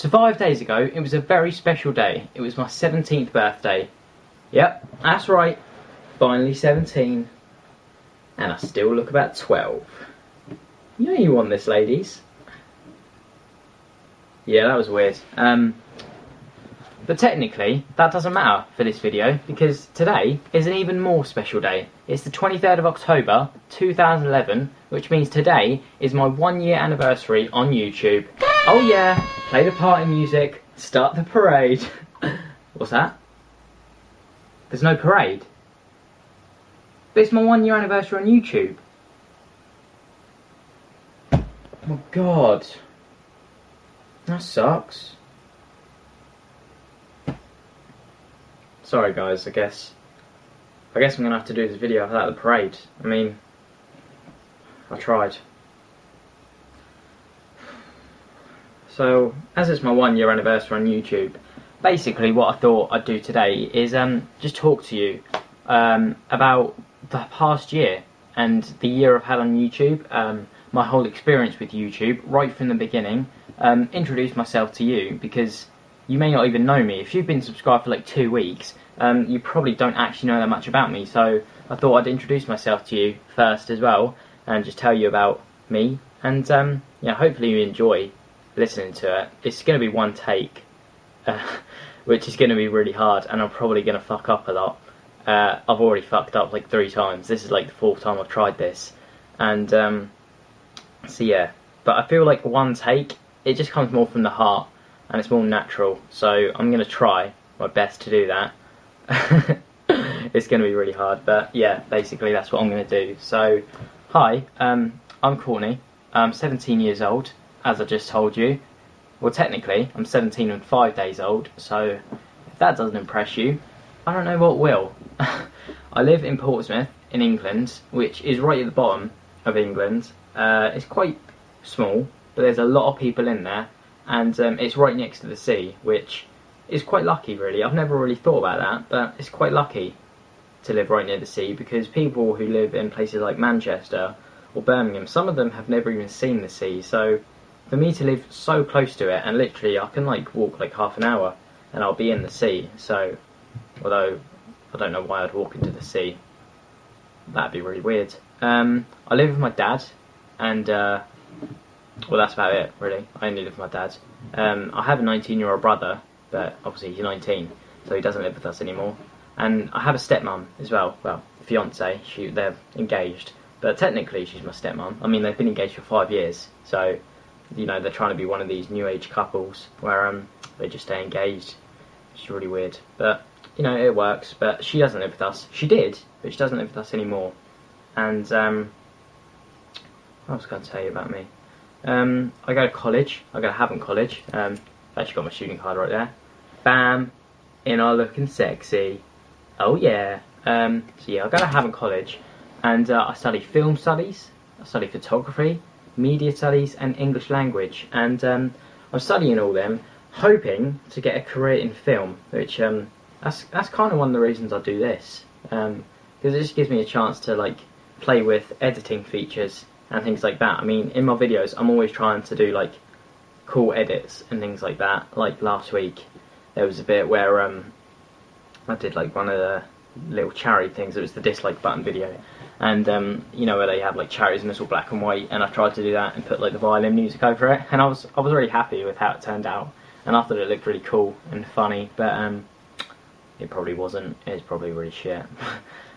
So 5 days ago, it was a very special day. It was my 17th birthday. Yep, that's right. Finally 17. And I still look about 12. You know you want this, ladies. Yeah, that was weird. But technically, that doesn't matter for this video, because today is an even more special day. It's the 23rd of October, 2011, which means today is my 1 year anniversary on YouTube. Oh yeah, play the party music, start the parade. What's that? There's no parade. But it's my 1 year anniversary on YouTube. Oh my god. That sucks. Sorry guys, I guess I'm gonna have to do this video without the parade. I mean, I tried. So, as it's my 1 year anniversary on YouTube, basically what I thought I'd do today is just talk to you about the past year and the year I've had on YouTube, my whole experience with YouTube, right from the beginning, introduce myself to you, because you may not even know me. If you've been subscribed for like 2 weeks, you probably don't actually know that much about me, so I thought I'd introduce myself to you first as well, and just tell you about me, and yeah, hopefully you enjoy listening to it. It's going to be one take, which is going to be really hard, and I'm probably going to fuck up a lot. I've already fucked up like 3 times. This is like the 4th time I've tried this, and so yeah, but I feel like one take, it just comes more from the heart, and it's more natural, so I'm going to try my best to do that. It's going to be really hard, but yeah, basically that's what I'm going to do. So, hi, I'm Courtney, I'm 17 years old, as I just told you. Well, technically, I'm 17 and 5 days old, so if that doesn't impress you, I don't know what will. I live in Portsmouth, in England, which is right at the bottom of England. It's quite small, but there's a lot of people in there, and it's right next to the sea, which is quite lucky really. I've never really thought about that, but it's quite lucky to live right near the sea, because people who live in places like Manchester or Birmingham, some of them have never even seen the sea, so for me to live so close to it, and literally I can like walk like half an hour and I'll be in the sea, so although I don't know why I'd walk into the sea, that'd be really weird. I live with my dad, and well, that's about it really. I only live with my dad. I have a 19-year-old brother, but obviously he's 19, so he doesn't live with us anymore. And I have a stepmom as well, fiance. They're engaged, but technically she's my stepmom. I mean, they've been engaged for 5 years, so you know, they're trying to be one of these new age couples where they just stay engaged. It's really weird, but you know, it works. But she doesn't live with us. She did, but she doesn't live with us anymore. And what else can I tell you about me? I go to college. I go to Havant College. I've actually got my student card right there. Bam, in all looking sexy. Oh yeah. So yeah, I go to Havant College, and I study film studies. I study photography, media studies, and English language. And I'm studying all them, hoping to get a career in film. Which that's kind of one of the reasons I do this, because it just gives me a chance to like play with editing features and things like that. I mean, in my videos, I'm always trying to do like cool edits and things like that. Like last week, there was a bit where I did like one of the little charity things. It was the dislike button video, and you know, where they have like charities and it's all black and white. And I tried to do that and put like the violin music over it, and I was really happy with how it turned out. And I thought it looked really cool and funny, but it probably wasn't. It's probably really shit.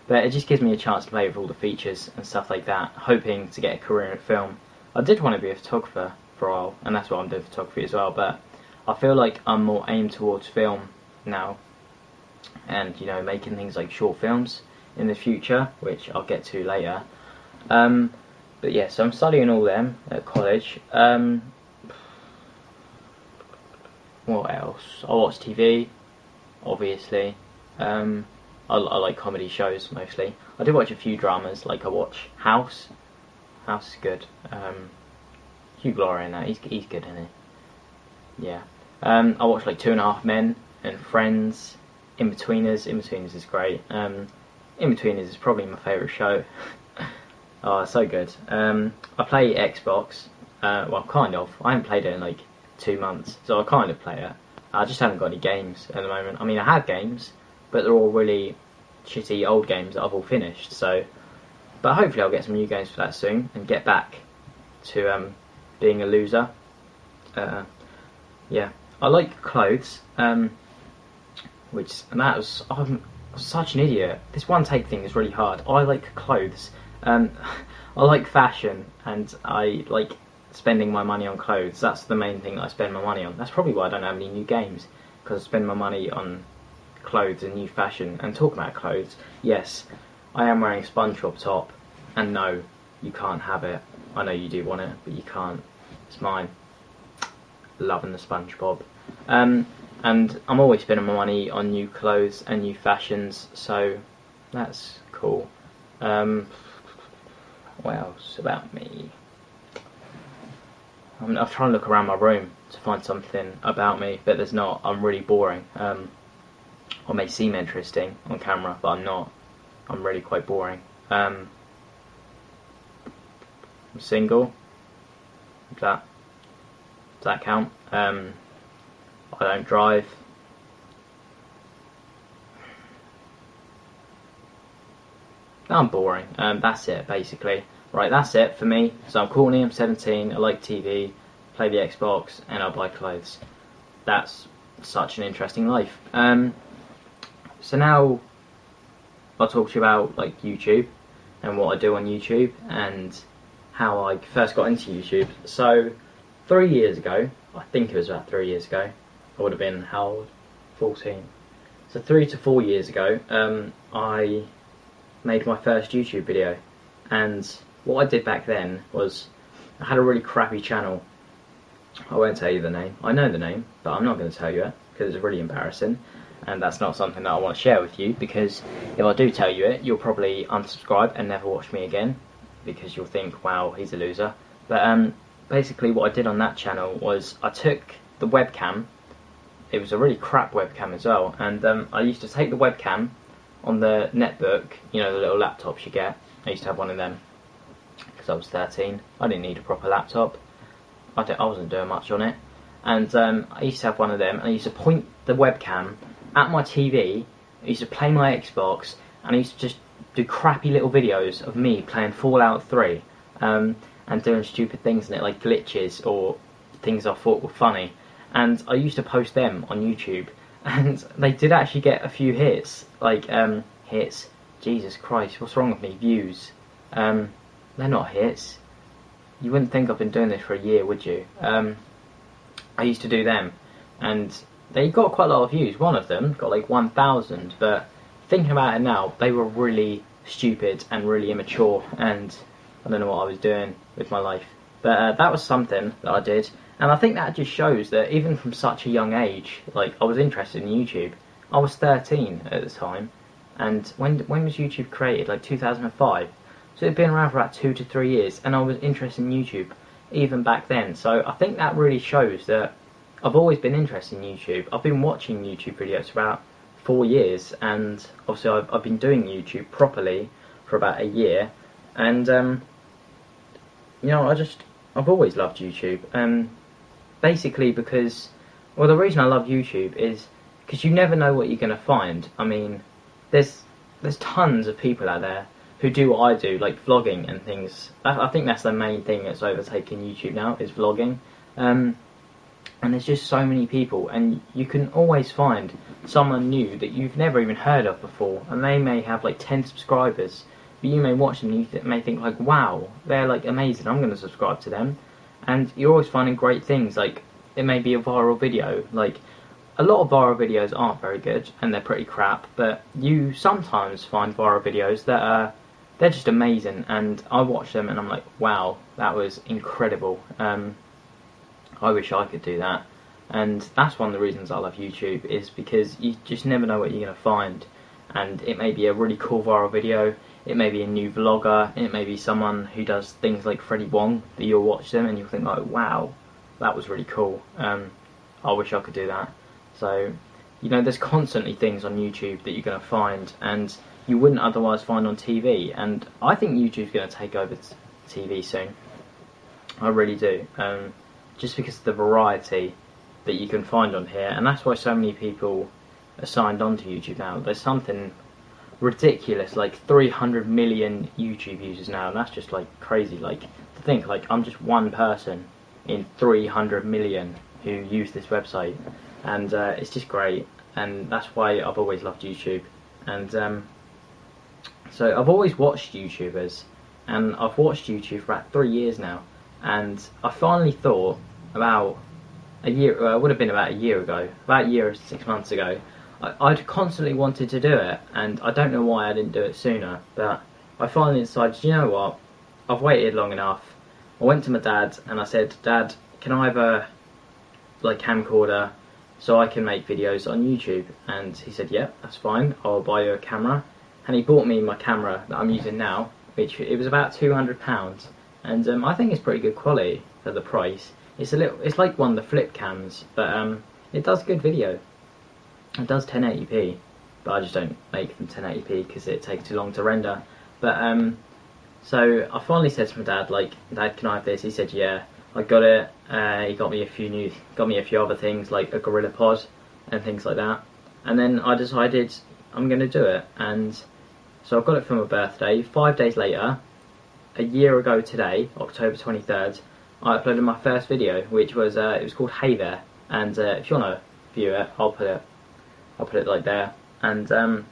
But it just gives me a chance to play with all the features and stuff like that, hoping to get a career in film. I did want to be a photographer for a while, and that's why I'm doing photography as well, but I feel like I'm more aimed towards film now, and you know, making things like short films in the future, which I'll get to later. But yeah, so I'm studying all them at college. What else? I watch TV, obviously. I like comedy shows mostly. I do watch a few dramas, like I watch House. House is good. Hugh Glory in that, he's good, isn't he? Yeah. I watch like 2.5 Men and Friends, In-Betweeners. In-Betweeners is great. In-Betweeners is probably my favourite show. Oh, it's so good. I play Xbox. Well, kind of. I haven't played it in like 2 months, so I kind of play it. I just haven't got any games at the moment. I mean, I have games, but they're all really shitty old games that I've all finished. So, but hopefully I'll get some new games for that soon and get back to being a loser. Yeah, I like clothes. I'm such an idiot. This one take thing is really hard. I like clothes. I like fashion, and I like spending my money on clothes. That's the main thing that I spend my money on. That's probably why I don't have any new games, because I spend my money on clothes and new fashion. And talking about clothes, yes, I am wearing a SpongeBob top, and no, you can't have it. I know you do want it, but you can't. It's mine. Loving the SpongeBob. And I'm always spending my money on new clothes and new fashions, so that's cool. What else about me? I'm trying to look around my room to find something about me, but there's not. I'm really boring. I may seem interesting on camera, but I'm not. I'm really quite boring. I'm single. Does that count? I don't drive. I'm boring. That's it, basically. Right, that's it for me. So I'm Courtney, I'm 17, I like TV, play the Xbox, and I buy clothes. That's such an interesting life. So now I'll talk to you about like YouTube and what I do on YouTube and how I first got into YouTube. So 3 years ago, I think it was about 3 years ago, I would have been how old? 14. So 3 to 4 years ago, I made my first YouTube video, and what I did back then was I had a really crappy channel. I won't tell you the name. I know the name, but I'm not going to tell you it because it's really embarrassing, and that's not something that I want to share with you, because if I do tell you it, you'll probably unsubscribe and never watch me again, because you'll think, wow, he's a loser. But basically what I did on that channel was I took the webcam. It was a really crap webcam as well, and I used to take the webcam on the netbook, you know, the little laptops you get. I used to have one of them because I was 13. I didn't need a proper laptop. I wasn't doing much on it, and I used to have one of them, and I used to point the webcam at my TV. I used to play my Xbox, and I used to just do crappy little videos of me playing Fallout 3 and doing stupid things in it, like glitches or things I thought were funny, and I used to post them on YouTube, and they did actually get a few hits, like hits. Jesus Christ, what's wrong with me? Views. They're not hits. You wouldn't think I've been doing this for a year, would you? I used to do them, and they got quite a lot of views. One of them got like 1,000, but thinking about it now, they were really stupid and really immature, and I don't know what I was doing with my life. But that was something that I did, and I think that just shows that even from such a young age, like, I was interested in YouTube. I was 13 at the time, and when was YouTube created? Like 2005. So it'd been around for about 2 to 3 years, and I was interested in YouTube even back then. So I think that really shows that I've always been interested in YouTube. I've been watching YouTube videos for about 4 years, and obviously I've been doing YouTube properly for about a year, and you know, I've always loved YouTube. Basically because, well, the reason I love YouTube is because you never know what you're going to find. I mean, there's tons of people out there who do what I do, like vlogging and things. I think that's the main thing that's overtaken YouTube now, is vlogging. And there's just so many people, and you can always find someone new that you've never even heard of before, and they may have like 10 subscribers, but you may watch them and you may think like, wow, they're like amazing, I'm going to subscribe to them. And you're always finding great things. Like, it may be a viral video. Like, a lot of viral videos aren't very good, and they're pretty crap, but you sometimes find viral videos that are, they're just amazing, and I watch them and I'm like, wow, that was incredible. I wish I could do that. And that's one of the reasons I love YouTube, is because you just never know what you're going to find. And it may be a really cool viral video, it may be a new vlogger, it may be someone who does things like Freddie Wong, that you'll watch them and you'll think like, wow, that was really cool. I wish I could do that. So, you know, there's constantly things on YouTube that you're going to find, and you wouldn't otherwise find on TV. And I think YouTube's going to take over TV soon. I really do. just because of the variety that you can find on here, and that's why so many people are signed on to YouTube now. There's something ridiculous, like 300 million YouTube users now, and that's just like crazy. Like, to think, like, I'm just one person in 300 million who use this website, and it's just great, and that's why I've always loved YouTube. And so I've always watched YouTubers, and I've watched YouTube for about 3 years now, and I finally thought about a year, it would have been about a year ago, about a year or 6 months ago, I'd constantly wanted to do it, and I don't know why I didn't do it sooner, but I finally decided, you know what, I've waited long enough. I went to my dad and I said, Dad, can I have a camcorder so I can make videos on YouTube? And he said, yeah, that's fine, I'll buy you a camera. And he bought me my camera that I'm using now, which it was about £200, and I think it's pretty good quality for the price. It's like one of the flip cams, but it does good video. It does 1080p, but I just don't make them 1080p because it takes too long to render. But so I finally said to my dad, like, Dad, can I have this? He said, yeah. I got it. He got me a few other things, like a Gorilla Pod and things like that. And then I decided I'm going to do it, and so I got it for my birthday. 5 days later, a year ago today, October 23rd, I uploaded my first video, which was it was called Hey There. And if you want to view it, I'll put it like there. And it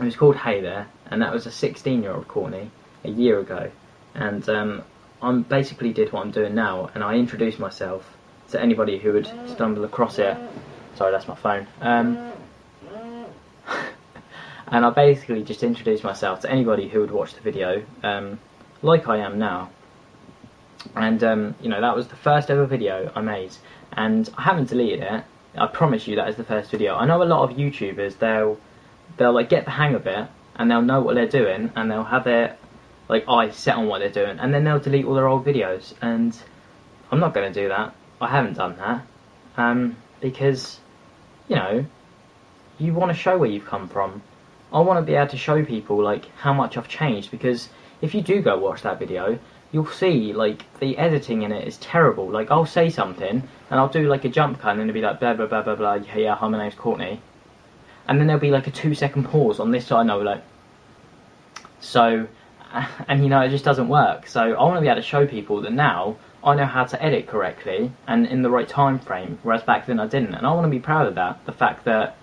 was called Hey There, and that was a 16-year-old Courtney a year ago. And I basically did what I'm doing now, and I introduced myself to anybody who would stumble across it. Sorry, that's my phone. And I basically just introduced myself to anybody who would watch the video, like I am now. And you know, that was the first ever video I made, and I haven't deleted it. I promise you that is the first video. I know a lot of YouTubers, they'll like get the hang of it, and they'll know what they're doing, and they'll have their like eyes set on what they're doing, and then they'll delete all their old videos. And I'm not going to do that. I haven't done that, because, you know, you want to show where you've come from. I want to be able to show people like how much I've changed, because if you do go watch that video, you'll see like the editing in it is terrible. Like, I'll say something and I'll do like a jump cut, and it'll be like blah blah blah blah blah, yeah, hi, my name's Courtney, and then there'll be like a 2-second pause on this side, and I'll be like, so, and you know, it just doesn't work. So I want to be able to show people that now I know how to edit correctly and in the right time frame, whereas back then I didn't. And I want to be proud of that, the fact that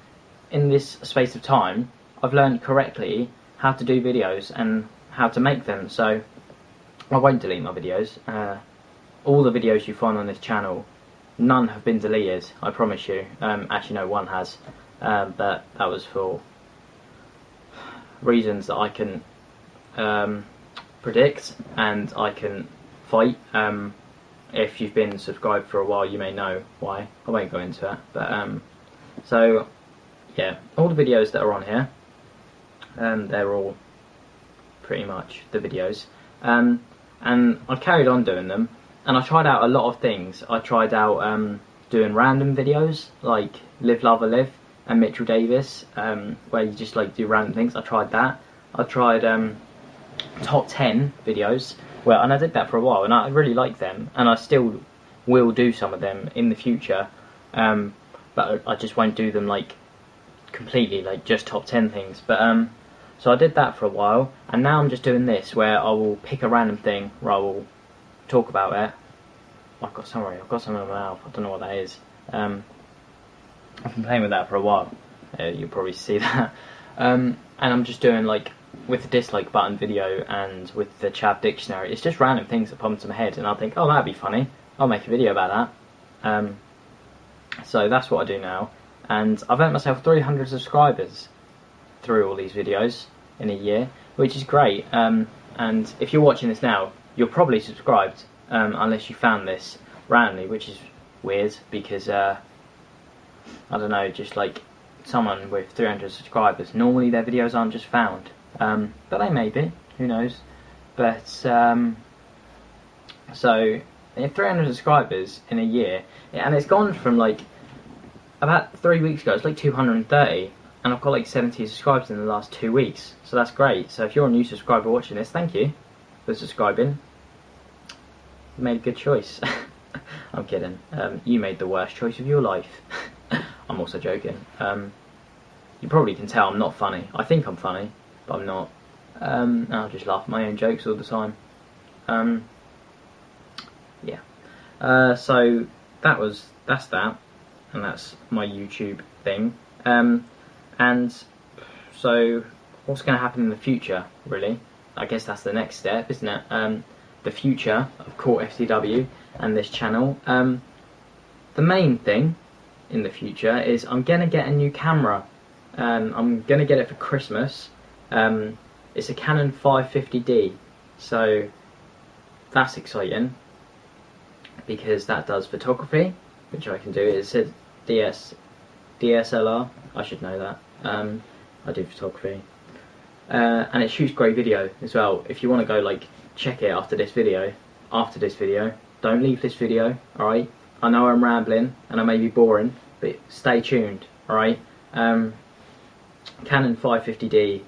in this space of time I've learned correctly how to do videos and how to make them. So I won't delete my videos. All the videos you find on this channel, none have been deleted, I promise you. Actually no, one has, but that was for reasons that I can predict and I can fight. If you've been subscribed for a while, you may know why. I won't go into it, but so yeah, all the videos that are on here, they're all pretty much the videos, and I've carried on doing them, and I tried out a lot of things. I tried out doing random videos like Live Love or Live and Mitchell Davis, where you just like do random things. I tried that. I tried top 10 videos, well, and I did that for a while, and I really like them, and I still will do some of them in the future, but I just won't do them like completely, like just top 10 things. But so I did that for a while, and now I'm just doing this, where I will pick a random thing where I will talk about it. I've got something in my mouth, I don't know what that is. I've been playing with that for a while, you'll probably see that. And I'm just doing like, with the dislike button video and with the Chav dictionary, it's just random things that pop into my head, and I'll think, oh, that'd be funny, I'll make a video about that. So that's what I do now, and I've earned myself 300 subscribers through all these videos in a year, which is great. And if you're watching this now, you're probably subscribed, unless you found this randomly, which is weird, because I don't know, just like someone with 300 subscribers, normally their videos aren't just found. But they may be, who knows. But so if 300 subscribers in a year, and it's gone from like about 3 weeks ago, it's like 230, and I've got like 70 subscribers in the last 2 weeks, so that's great. So if you're a new subscriber watching this, thank you for subscribing. You made a good choice. I'm kidding. You made the worst choice of your life. I'm also joking. You probably can tell I'm not funny. I think I'm funny, but I'm not. I'll just laugh at my own jokes all the time. Yeah. So that's that, and that's my YouTube thing. And so what's going to happen in the future, really? I guess that's the next step, isn't it? The future of CourtFtw and this channel. The main thing in the future is I'm going to get a new camera. I'm going to get it for Christmas. It's a Canon 550D, so that's exciting because that does photography, which I can do. It says DSLR, I should know that. I do photography. And it shoots great video as well. If you want to go like check it after this video, don't leave this video, alright? I know I'm rambling and I may be boring, but stay tuned, alright? Canon 550D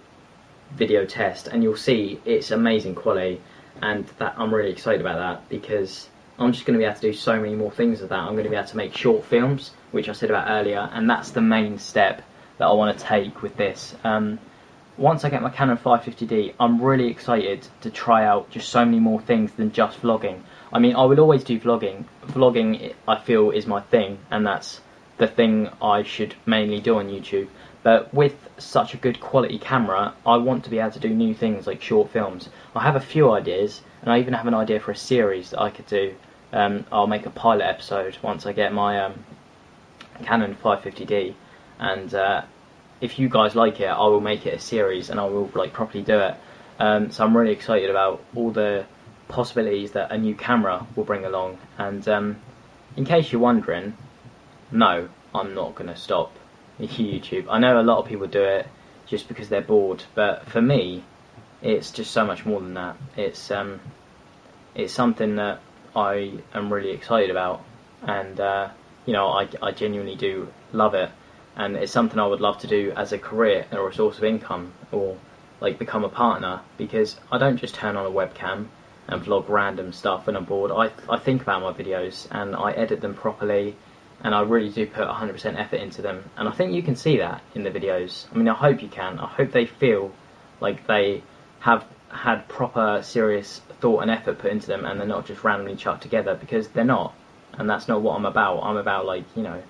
video test, and you'll see it's amazing quality, and that I'm really excited about that because I'm just going to be able to do so many more things with that. I'm going to be able to make short films, which I said about earlier, and that's the main step that I want to take with this. Once I get my Canon 550D, I'm really excited to try out just so many more things than just vlogging. I mean, I will always do vlogging. Vlogging, I feel, is my thing, and that's the thing I should mainly do on YouTube. But with such a good quality camera, I want to be able to do new things like short films. I have a few ideas, and I even have an idea for a series that I could do. I'll make a pilot episode once I get my Canon 550D, and if you guys like it, I will make it a series and I will like properly do it. So I'm really excited about all the possibilities that a new camera will bring along. And in case you're wondering, no, I'm not going to stop YouTube. I know a lot of people do it just because they're bored, but for me, it's just so much more than that. It's something that I am really excited about, and you know, I genuinely do love it, and it's something I would love to do as a career or a source of income, or like become a partner, because I don't just turn on a webcam and vlog random stuff when I'm bored. I think about my videos and I edit them properly, and I really do put 100% effort into them, and I think you can see that in the videos. I mean, I hope you can. I hope they feel like they have had proper serious thought and effort put into them, and they're not just randomly chucked together, because they're not, and that's not what I'm about. I'm about, like, you know,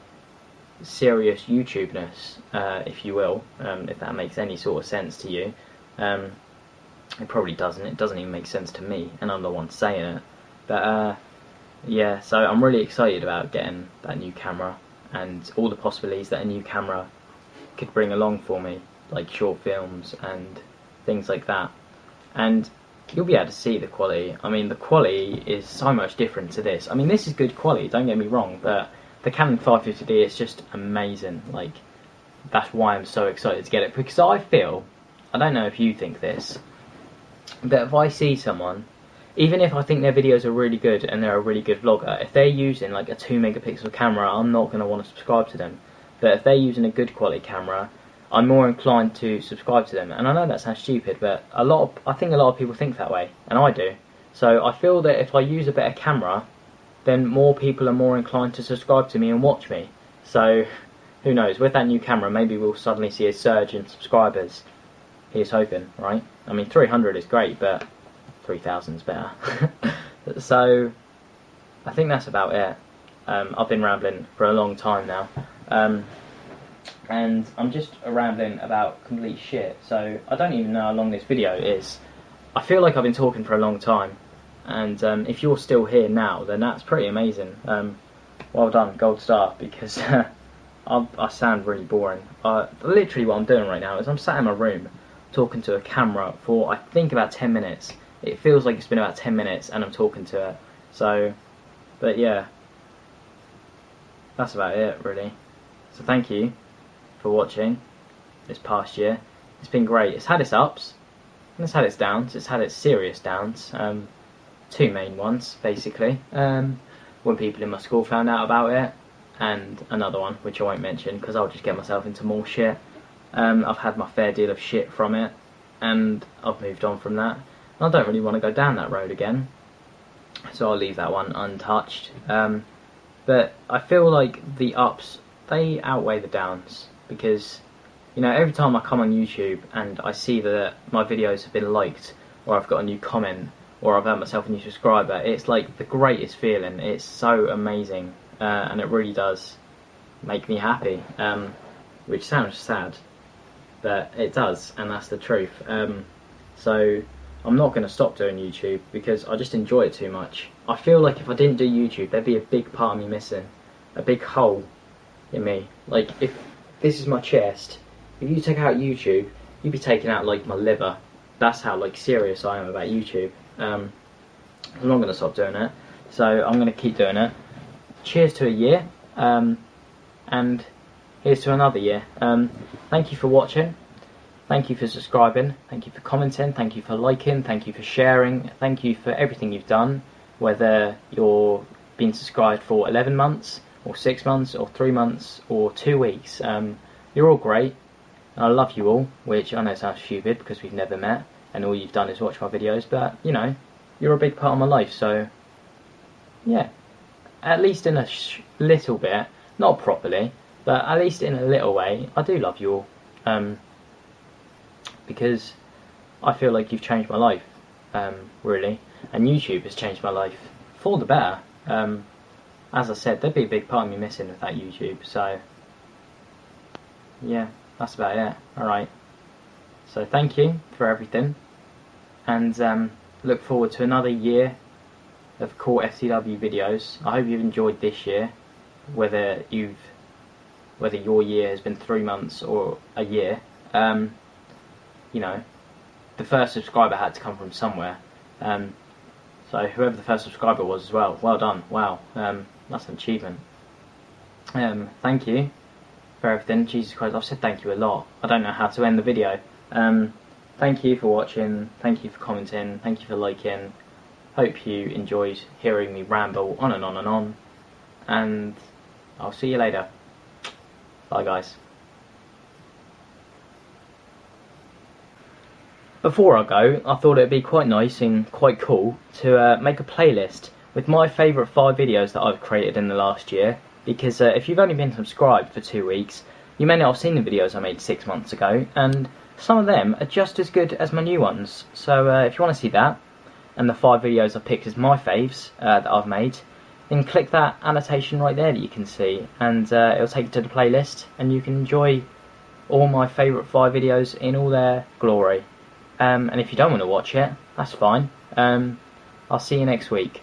serious YouTube-ness, if you will, if that makes any sort of sense to you. It probably doesn't. It doesn't even make sense to me, and I'm the one saying it. But yeah, so I'm really excited about getting that new camera and all the possibilities that a new camera could bring along for me, like short films and things like that. And you'll be able to see the quality. I mean, the quality is so much different to this. I mean, this is good quality, don't get me wrong, but the Canon 550D is just amazing. Like, that's why I'm so excited to get it, because I feel, I don't know if you think this, but if I see someone, even if I think their videos are really good and they're a really good vlogger, if they're using like a 2 megapixel camera, I'm not going to want to subscribe to them. But if they're using a good quality camera, I'm more inclined to subscribe to them. And I know that sounds stupid, but I think a lot of people think that way, and I do. So I feel that if I use a better camera, then more people are more inclined to subscribe to me and watch me. So who knows, with that new camera, maybe we'll suddenly see a surge in subscribers. Here's hoping, right? I mean, 300 is great, but 3,000 is better. So I think that's about it. I've been rambling for a long time now, and I'm just rambling about complete shit, so I don't even know how long this video is. I feel like I've been talking for a long time, and if you're still here now, then that's pretty amazing. Well done, gold star, because I sound really boring. Literally what I'm doing right now is I'm sat in my room talking to a camera for, I think, about 10 minutes. It feels like it's been about 10 minutes and I'm talking to it. So, but yeah, that's about it, really. So thank you for watching this past year. It's been great. It's had its ups and it's had its downs. It's had its serious downs. Two main ones, basically. When people in my school found out about it, and another one, which I won't mention because I'll just get myself into more shit. I've had my fair deal of shit from it, and I've moved on from that. I don't really want to go down that road again. so I'll leave that one untouched. But I feel like the ups, they outweigh the downs, because you know, every time I come on YouTube and I see that my videos have been liked, or I've got a new comment, or I've earned myself a new subscriber, it's like the greatest feeling. It's so amazing, and it really does make me happy, which sounds sad, but it does, and that's the truth. So I'm not going to stop doing YouTube because I just enjoy it too much. I feel like if I didn't do YouTube, there'd be a big part of me missing, a big hole in me. Like, if this is my chest, if you take out YouTube, you'd be taking out like my liver. That's how like serious I am about YouTube. I'm not going to stop doing it, so I'm going to keep doing it. Cheers to a year, and here's to another year. Thank you for watching. Thank you for subscribing. Thank you for commenting. Thank you for liking. Thank you for sharing. Thank you for everything you've done, whether you're been subscribed for 11 months, or 6 months, or 3 months, or 2 weeks. You're all great. I love you all, which I know sounds stupid because we've never met and all you've done is watch my videos, but you know, you're a big part of my life, so yeah, at least in a little bit, not properly, but at least in a little way, I do love you all, because I feel like you've changed my life, really, and YouTube has changed my life for the better. As I said, there'd be a big part of me missing without YouTube, so yeah, that's about it. Alright, so thank you for everything, and look forward to another year of CourtFtw videos. I hope you've enjoyed this year, whether your year has been 3 months or a year. You know, the first subscriber had to come from somewhere, so whoever the first subscriber was as well, well done. Wow, that's an achievement. Thank you for everything. Jesus Christ, I've said thank you a lot. I don't know how to end the video. Thank you for watching, thank you for commenting, thank you for liking. Hope you enjoyed hearing me ramble on and on and on, and I'll see you later. Bye guys. Before I go, I thought it'd be quite nice and quite cool to make a playlist with my favourite 5 videos that I've created in the last year, because if you've only been subscribed for 2 weeks, you may not have seen the videos I made 6 months ago, and some of them are just as good as my new ones. So if you want to see that, and the 5 videos I've picked as my faves that I've made, then click that annotation right there that you can see, and it'll take you to the playlist, and you can enjoy all my favourite 5 videos in all their glory. And if you don't want to watch it, that's fine. I'll see you next week.